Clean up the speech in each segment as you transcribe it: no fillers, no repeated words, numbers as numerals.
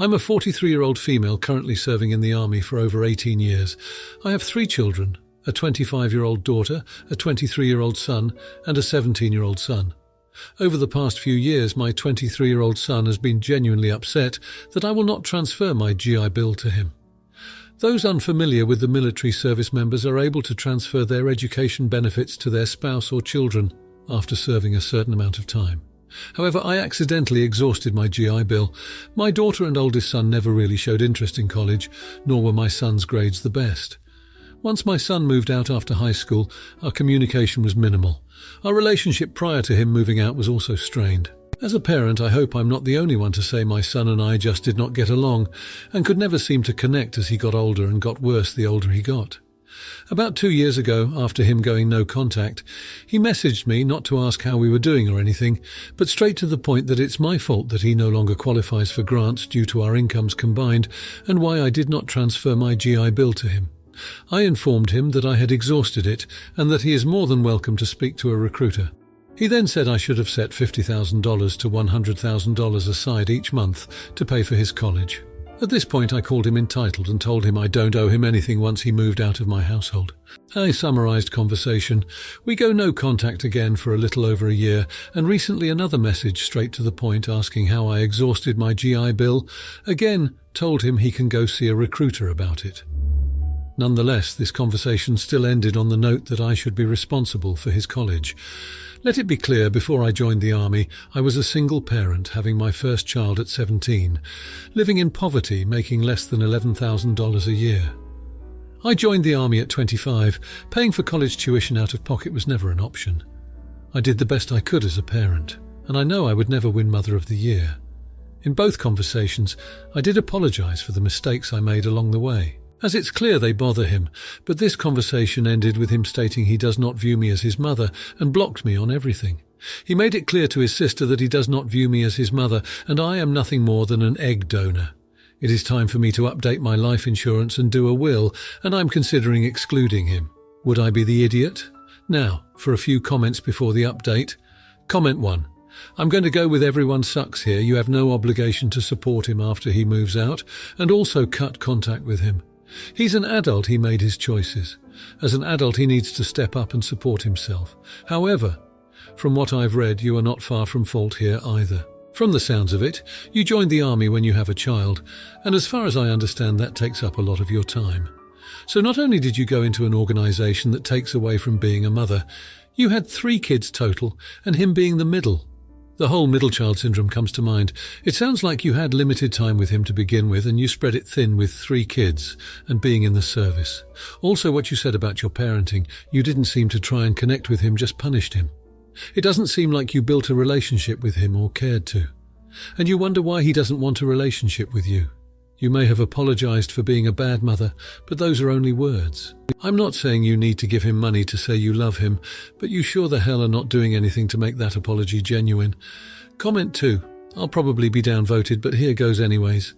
I'm a 43-year-old female currently serving in the army for over 18 years. I have 3 children, a 25-year-old daughter, a 23-year-old son, and a 17-year-old son. Over the past few years, my 23-year-old son has been genuinely upset that I will not transfer my GI Bill to him. Those unfamiliar with the military service members are able to transfer their education benefits to their spouse or children after serving a certain amount of time. However, I accidentally exhausted my GI Bill. My daughter and oldest son never really showed interest in college, nor were my son's grades the best. Once my son moved out after high school, our communication was minimal. Our relationship prior to him moving out was also strained. As a parent, I hope I'm not the only one to say my son and I just did not get along and could never seem to connect as he got older and got worse the older he got. About 2 years ago, after him going no contact, he messaged me not to ask how we were doing or anything, but straight to the point that it's my fault that he no longer qualifies for grants due to our incomes combined and why I did not transfer my GI Bill to him. I informed him that I had exhausted it and that he is more than welcome to speak to a recruiter. He then said I should have set $50,000 to $100,000 aside each month to pay for his college. At this point, I called him entitled and told him I don't owe him anything once he moved out of my household. I summarized conversation. We go no contact again for a little over a year, and recently another message straight to the point asking how I exhausted my GI Bill. Again, told him he can go see a recruiter about it. Nonetheless, this conversation still ended on the note that I should be responsible for his college. Let it be clear, before I joined the army, I was a single parent, having my first child at 17, living in poverty, making less than $11,000 a year. I joined the army at 25. Paying for college tuition out of pocket was never an option. I did the best I could as a parent, and I know I would never win Mother of the Year. In both conversations, I did apologize for the mistakes I made along the way, as it's clear they bother him, but this conversation ended with him stating he does not view me as his mother and blocked me on everything. He made it clear to his sister that he does not view me as his mother and I am nothing more than an egg donor. It is time for me to update my life insurance and do a will, and I'm considering excluding him. Would I be the idiot? Now, for a few comments before the update. Comment 1. I'm going to go with everyone sucks here. You have no obligation to support him after he moves out, and also cut contact with him. He's an adult, he made his choices. As an adult, he needs to step up and support himself. However, from what I've read, you are not far from fault here either. From the sounds of it, you joined the army when you have a child, and as far as I understand, that takes up a lot of your time. So not only did you go into an organization that takes away from being a mother, you had 3 kids total, and him being the middle. The whole middle child syndrome comes to mind. It sounds like you had limited time with him to begin with, and you spread it thin with 3 kids and being in the service. Also, what you said about your parenting, you didn't seem to try and connect with him, just punished him. It doesn't seem like you built a relationship with him or cared to. And you wonder why he doesn't want a relationship with you. You may have apologized for being a bad mother, but those are only words. I'm not saying you need to give him money to say you love him, but you sure the hell are not doing anything to make that apology genuine. Comment 2. I'll probably be downvoted, but here goes anyways.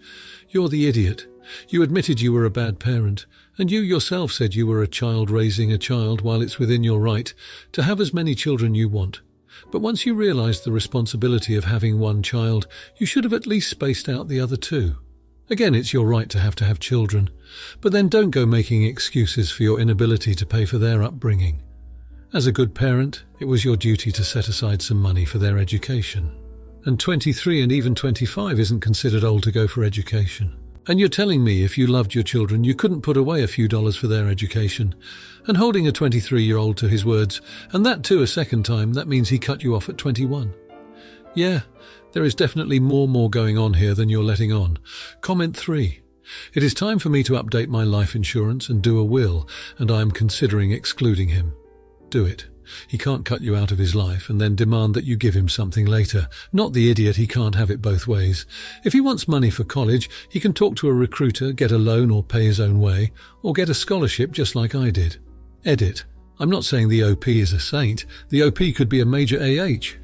You're the idiot. You admitted you were a bad parent, and you yourself said you were a child raising a child while it's within your right to have as many children you want. But once you realized the responsibility of having one child, you should have at least spaced out the other 2. Again, it's your right to have children, but then don't go making excuses for your inability to pay for their upbringing. As a good parent, it was your duty to set aside some money for their education. And 23 and even 25 isn't considered old to go for education. And you're telling me if you loved your children, you couldn't put away a few dollars for their education. And holding a 23-year-old to his words, and that too a second time, that means he cut you off at 21. Yeah, there is definitely more going on here than you're letting on. Comment 3. It is time for me to update my life insurance and do a will, and I am considering excluding him. Do it. He can't cut you out of his life and then demand that you give him something later. Not the idiot, he can't have it both ways. If he wants money for college, he can talk to a recruiter, get a loan or pay his own way, or get a scholarship just like I did. Edit. I'm not saying the OP is a saint. The OP could be a major AH.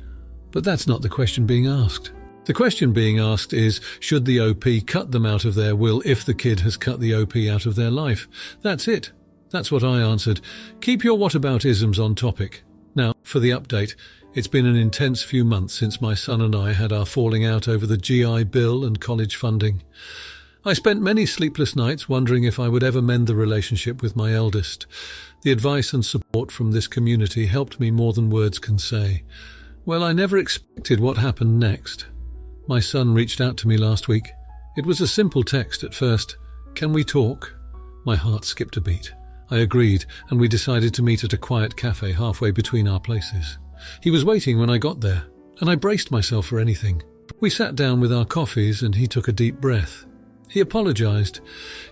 But that's not the question being asked. The question being asked is, should the OP cut them out of their will if the kid has cut the OP out of their life? That's it. That's what I answered. Keep your whataboutisms on topic. Now, for the update, It's been an intense few months since my son and I had our falling out over the GI Bill and college funding. I spent many sleepless nights wondering if I would ever mend the relationship with my eldest. The advice and support from this community helped me more than words can say. Well, I never expected what happened next. My son reached out to me last week. It was a simple text at first. "Can we talk?" My heart skipped a beat. I agreed, and we decided to meet at a quiet cafe halfway between our places. He was waiting when I got there, and I braced myself for anything. We sat down with our coffees, and he took a deep breath. He apologized.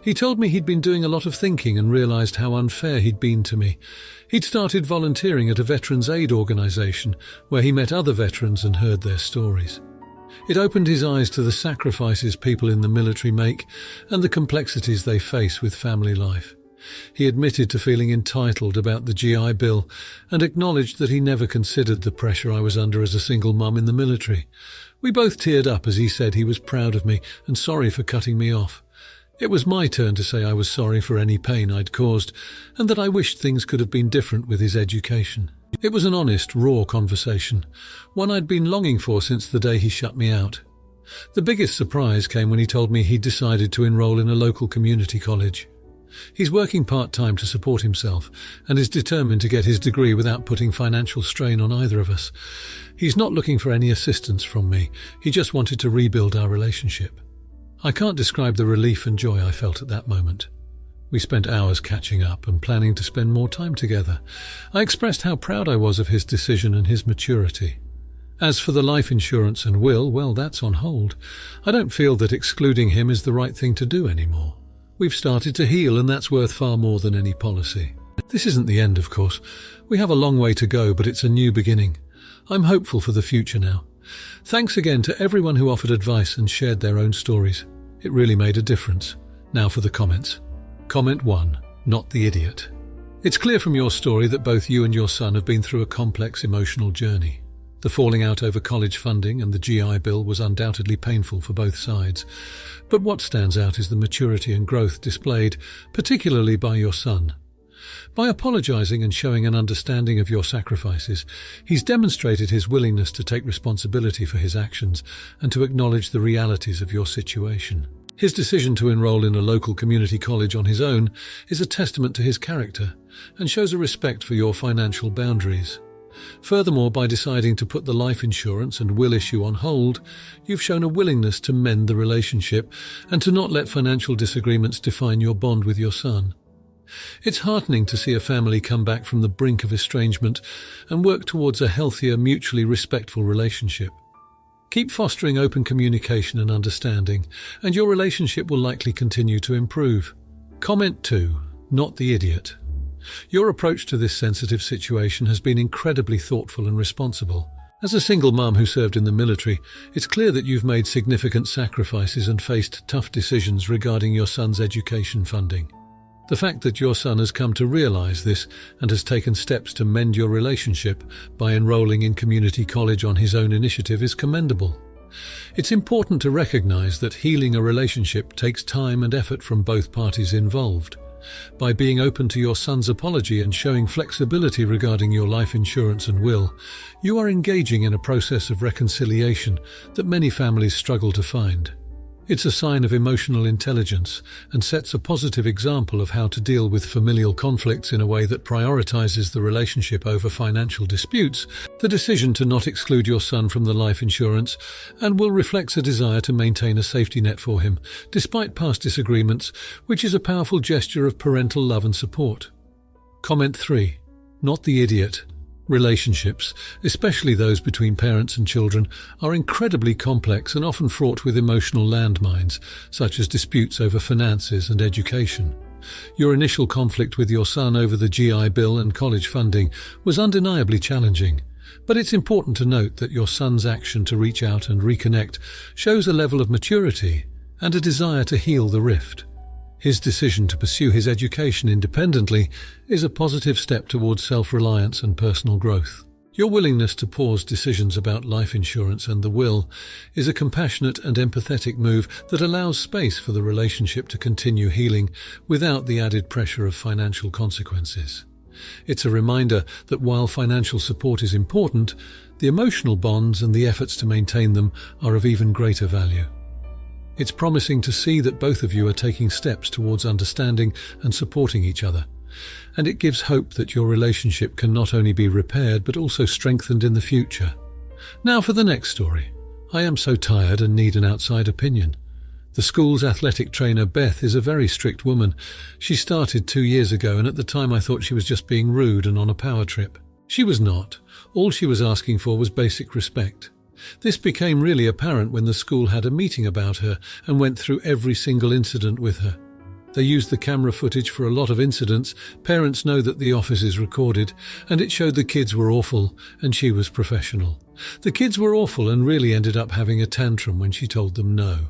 He told me he'd been doing a lot of thinking and realized how unfair he'd been to me. He'd started volunteering at a veterans aid organization where he met other veterans and heard their stories. It opened his eyes to the sacrifices people in the military make and the complexities they face with family life. He admitted to feeling entitled about the GI Bill and acknowledged that he never considered the pressure I was under as a single mum in the military. We both teared up as he said he was proud of me and sorry for cutting me off. It was my turn to say I was sorry for any pain I'd caused and that I wished things could have been different with his education. It was an honest, raw conversation, one I'd been longing for since the day he shut me out. The biggest surprise came when he told me he'd decided to enroll in a local community college. He's working part-time to support himself and is determined to get his degree without putting financial strain on either of us. He's not looking for any assistance from me. He just wanted to rebuild our relationship. I can't describe the relief and joy I felt at that moment. We spent hours catching up and planning to spend more time together. I expressed how proud I was of his decision and his maturity. As for the life insurance and will, well, that's on hold. I don't feel that excluding him is the right thing to do anymore. We've started to heal, and that's worth far more than any policy. This isn't the end, of course. We have a long way to go, but it's a new beginning. I'm hopeful for the future now. Thanks again to everyone who offered advice and shared their own stories. It really made a difference. Now for the comments. Comment 1. Not the idiot. It's clear from your story that both you and your son have been through a complex emotional journey. The falling out over college funding and the GI Bill was undoubtedly painful for both sides. But what stands out is the maturity and growth displayed, particularly by your son. By apologizing and showing an understanding of your sacrifices, he's demonstrated his willingness to take responsibility for his actions and to acknowledge the realities of your situation. His decision to enroll in a local community college on his own is a testament to his character and shows a respect for your financial boundaries. Furthermore, by deciding to put the life insurance and will issue on hold, you've shown a willingness to mend the relationship and to not let financial disagreements define your bond with your son. It's heartening to see a family come back from the brink of estrangement and work towards a healthier, mutually respectful relationship. Keep fostering open communication and understanding, and your relationship will likely continue to improve. Comment 2. Not the idiot. Your approach to this sensitive situation has been incredibly thoughtful and responsible. As a single mum who served in the military, it's clear that you've made significant sacrifices and faced tough decisions regarding your son's education funding. The fact that your son has come to realize this and has taken steps to mend your relationship by enrolling in community college on his own initiative is commendable. It's important to recognize that healing a relationship takes time and effort from both parties involved. By being open to your son's apology and showing flexibility regarding your life insurance and will, you are engaging in a process of reconciliation that many families struggle to find. It's a sign of emotional intelligence and sets a positive example of how to deal with familial conflicts in a way that prioritizes the relationship over financial disputes. The decision to not exclude your son from the life insurance and will reflects a desire to maintain a safety net for him, despite past disagreements, which is a powerful gesture of parental love and support. Comment 3. Not the idiot. Relationships, especially those between parents and children, are incredibly complex and often fraught with emotional landmines, such as disputes over finances and education. Your initial conflict with your son over the GI Bill and college funding was undeniably challenging, but it's important to note that your son's action to reach out and reconnect shows a level of maturity and a desire to heal the rift. His decision to pursue his education independently is a positive step towards self-reliance and personal growth. Your willingness to pause decisions about life insurance and the will is a compassionate and empathetic move that allows space for the relationship to continue healing without the added pressure of financial consequences. It's a reminder that while financial support is important, the emotional bonds and the efforts to maintain them are of even greater value. It's promising to see that both of you are taking steps towards understanding and supporting each other, and it gives hope that your relationship can not only be repaired but also strengthened in the future. Now for the next story. I am so tired and need an outside opinion. The school's athletic trainer, Beth, is a very strict woman. She started 2 years ago, and at the time I thought she was just being rude and on a power trip. She was not. All she was asking for was basic respect. This became really apparent when the school had a meeting about her and went through every single incident with her. They used the camera footage for a lot of incidents. Parents know that the office is recorded, and it showed the kids were awful and she was professional. The kids were awful and really ended up having a tantrum when she told them no.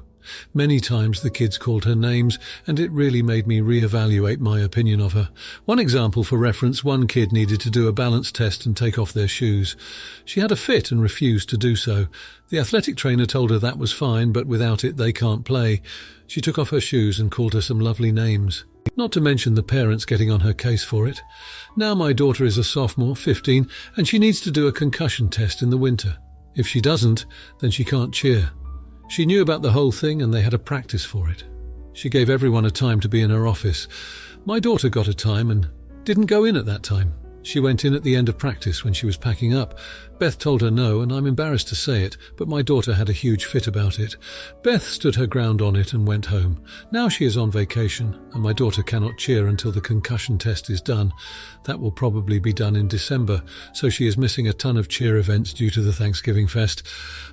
Many times the kids called her names, and it really made me reevaluate my opinion of her. One example for reference, one kid needed to do a balance test and take off their shoes. She had a fit and refused to do so. The athletic trainer told her that was fine, but without it they can't play. She took off her shoes and called her some lovely names. Not to mention the parents getting on her case for it. Now my daughter is a sophomore, 15, and she needs to do a concussion test in the winter. If she doesn't, then she can't cheer. She knew about the whole thing and they had a practice for it. She gave everyone a time to be in her office. My daughter got a time and didn't go in at that time. She went in at the end of practice when she was packing up. Beth told her no, and I'm embarrassed to say it, but my daughter had a huge fit about it. Beth stood her ground on it and went home. Now she is on vacation, and my daughter cannot cheer until the concussion test is done. That will probably be done in December, so she is missing a ton of cheer events due to the Thanksgiving fest.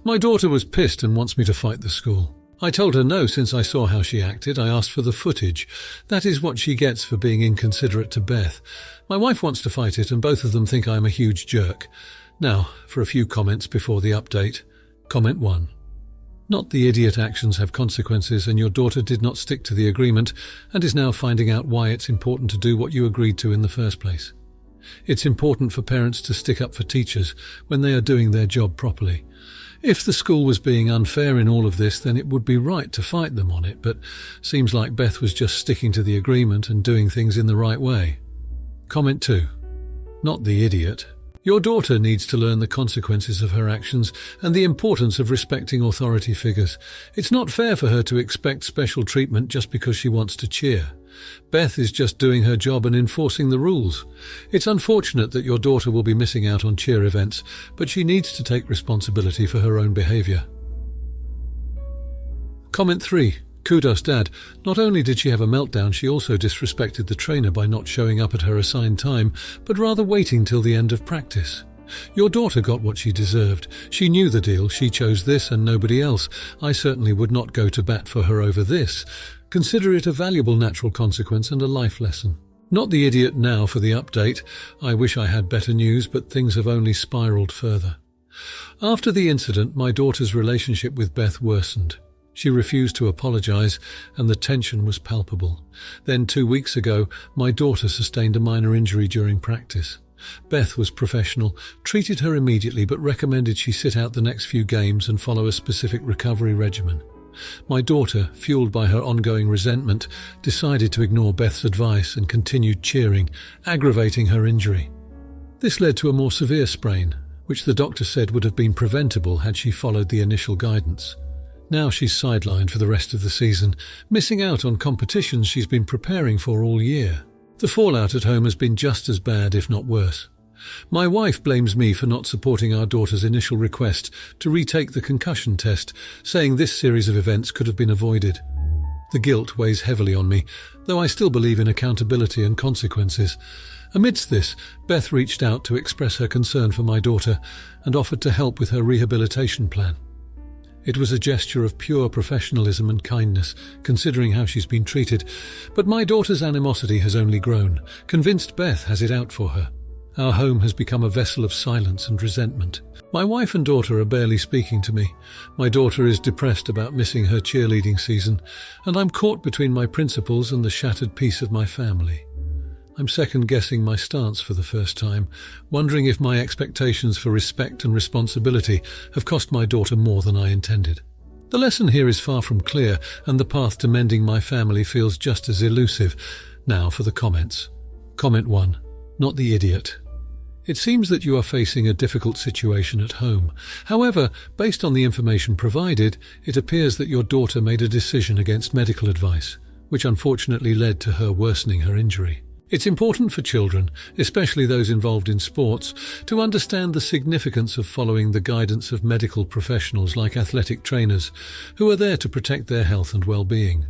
My daughter was pissed and wants me to fight the school. I told her no since I saw how she acted. I asked for the footage. That is what she gets for being inconsiderate to Beth. My wife wants to fight it, and both of them think I am a huge jerk. Now, for a few comments before the update. Comment 1. Not the idiot actions have consequences, and your daughter did not stick to the agreement and is now finding out why it's important to do what you agreed to in the first place. It's important for parents to stick up for teachers when they are doing their job properly. If the school was being unfair in all of this, then it would be right to fight them on it, but seems like Beth was just sticking to the agreement and doing things in the right way. Comment 2. Not the idiot. Your daughter needs to learn the consequences of her actions and the importance of respecting authority figures. It's not fair for her to expect special treatment just because she wants to cheer. Beth is just doing her job and enforcing the rules. It's unfortunate that your daughter will be missing out on cheer events, but she needs to take responsibility for her own behaviour. Comment 3. Kudos, Dad. Not only did she have a meltdown, she also disrespected the trainer by not showing up at her assigned time, but rather waiting till the end of practice. Your daughter got what she deserved. She knew the deal. She chose this and nobody else. I certainly would not go to bat for her over this. Consider it a valuable natural consequence and a life lesson. Not the idiot now for the update. I wish I had better news, but things have only spiraled further. After the incident, my daughter's relationship with Beth worsened. She refused to apologize, and the tension was palpable. Then 2 weeks ago, my daughter sustained a minor injury during practice. Beth was professional, treated her immediately, but recommended she sit out the next few games and follow a specific recovery regimen. My daughter, fueled by her ongoing resentment, decided to ignore Beth's advice and continued cheering, aggravating her injury. This led to a more severe sprain, which the doctor said would have been preventable had she followed the initial guidance. Now she's sidelined for the rest of the season, missing out on competitions she's been preparing for all year. The fallout at home has been just as bad, if not worse. My wife blames me for not supporting our daughter's initial request to retake the concussion test, saying this series of events could have been avoided. The guilt weighs heavily on me, though I still believe in accountability and consequences. Amidst this, Beth reached out to express her concern for my daughter and offered to help with her rehabilitation plan. It was a gesture of pure professionalism and kindness, considering how she's been treated, but my daughter's animosity has only grown, convinced Beth has it out for her. Our home has become a vessel of silence and resentment. My wife and daughter are barely speaking to me. My daughter is depressed about missing her cheerleading season, and I'm caught between my principles and the shattered peace of my family. I'm second-guessing my stance for the first time, wondering if my expectations for respect and responsibility have cost my daughter more than I intended. The lesson here is far from clear, and the path to mending my family feels just as elusive. Now for the comments. Comment 1. not the idiot. It seems that you are facing a difficult situation at home. However, based on the information provided, it appears that your daughter made a decision against medical advice, which unfortunately led to her worsening her injury. It's important for children, especially those involved in sports, to understand the significance of following the guidance of medical professionals like athletic trainers, who are there to protect their health and well-being.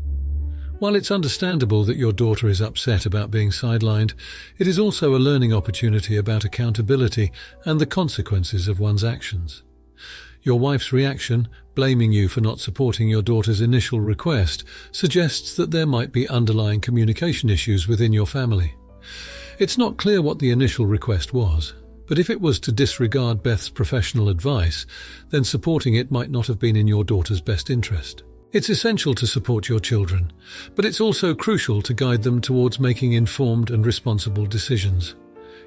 While it's understandable that your daughter is upset about being sidelined, it is also a learning opportunity about accountability and the consequences of one's actions. Your wife's reaction, blaming you for not supporting your daughter's initial request, suggests that there might be underlying communication issues within your family. It's not clear what the initial request was, but if it was to disregard Beth's professional advice, then supporting it might not have been in your daughter's best interest. It's essential to support your children, but it's also crucial to guide them towards making informed and responsible decisions.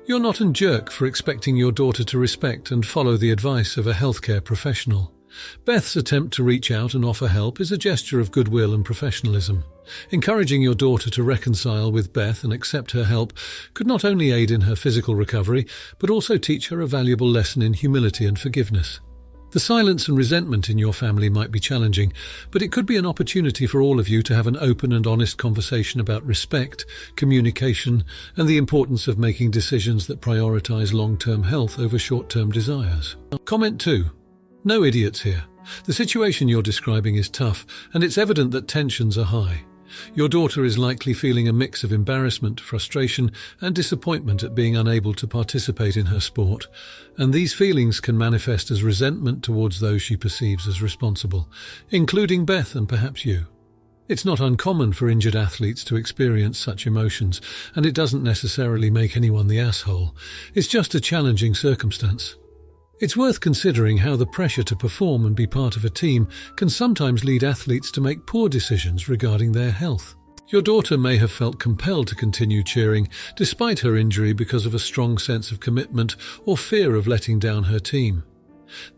You're not a jerk for expecting your daughter to respect and follow the advice of a healthcare professional. Beth's attempt to reach out and offer help is a gesture of goodwill and professionalism. Encouraging your daughter to reconcile with Beth and accept her help could not only aid in her physical recovery, but also teach her a valuable lesson in humility and forgiveness. The silence and resentment in your family might be challenging, but it could be an opportunity for all of you to have an open and honest conversation about respect, communication, and the importance of making decisions that prioritize long-term health over short-term desires. Comment 2. No idiots here. The situation you're describing is tough, and it's evident that tensions are high. Your daughter is likely feeling a mix of embarrassment, frustration, and disappointment at being unable to participate in her sport, and these feelings can manifest as resentment towards those she perceives as responsible, including Beth and perhaps you. It's not uncommon for injured athletes to experience such emotions, and it doesn't necessarily make anyone the asshole. It's just a challenging circumstance. It's worth considering how the pressure to perform and be part of a team can sometimes lead athletes to make poor decisions regarding their health. Your daughter may have felt compelled to continue cheering despite her injury because of a strong sense of commitment or fear of letting down her team.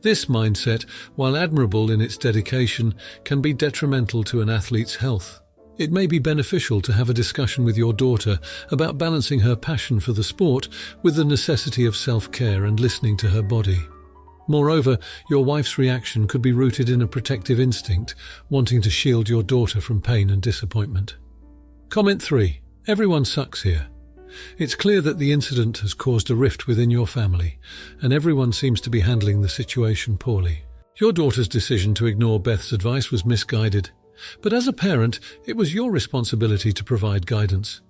This mindset, while admirable in its dedication, can be detrimental to an athlete's health. It may be beneficial to have a discussion with your daughter about balancing her passion for the sport with the necessity of self-care and listening to her body. Moreover, your wife's reaction could be rooted in a protective instinct, wanting to shield your daughter from pain and disappointment. Comment 3. Everyone sucks here. It's clear that the incident has caused a rift within your family, and everyone seems to be handling the situation poorly. Your daughter's decision to ignore Beth's advice was misguided. But as a parent, it was your responsibility to provide guidance.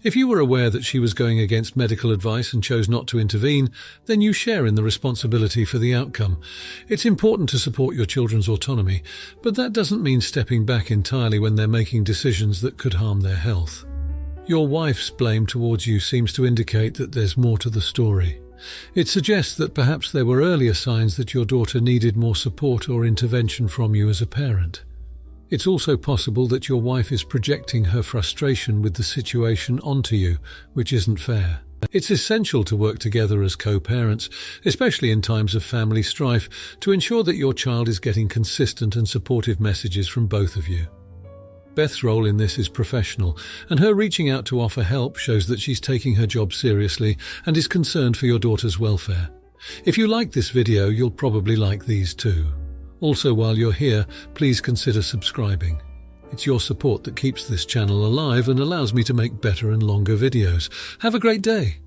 If you were aware that she was going against medical advice and chose not to intervene, then you share in the responsibility for the outcome. It's important to support your children's autonomy, but that doesn't mean stepping back entirely when they're making decisions that could harm their health. Your wife's blame towards you seems to indicate that there's more to the story. It suggests that perhaps there were earlier signs that your daughter needed more support or intervention from you as a parent. It's also possible that your wife is projecting her frustration with the situation onto you, which isn't fair. It's essential to work together as co-parents, especially in times of family strife, to ensure that your child is getting consistent and supportive messages from both of you. Beth's role in this is professional, and her reaching out to offer help shows that she's taking her job seriously and is concerned for your daughter's welfare. If you like this video, you'll probably like these too. Also, while you're here, please consider subscribing. It's your support that keeps this channel alive and allows me to make better and longer videos. Have a great day.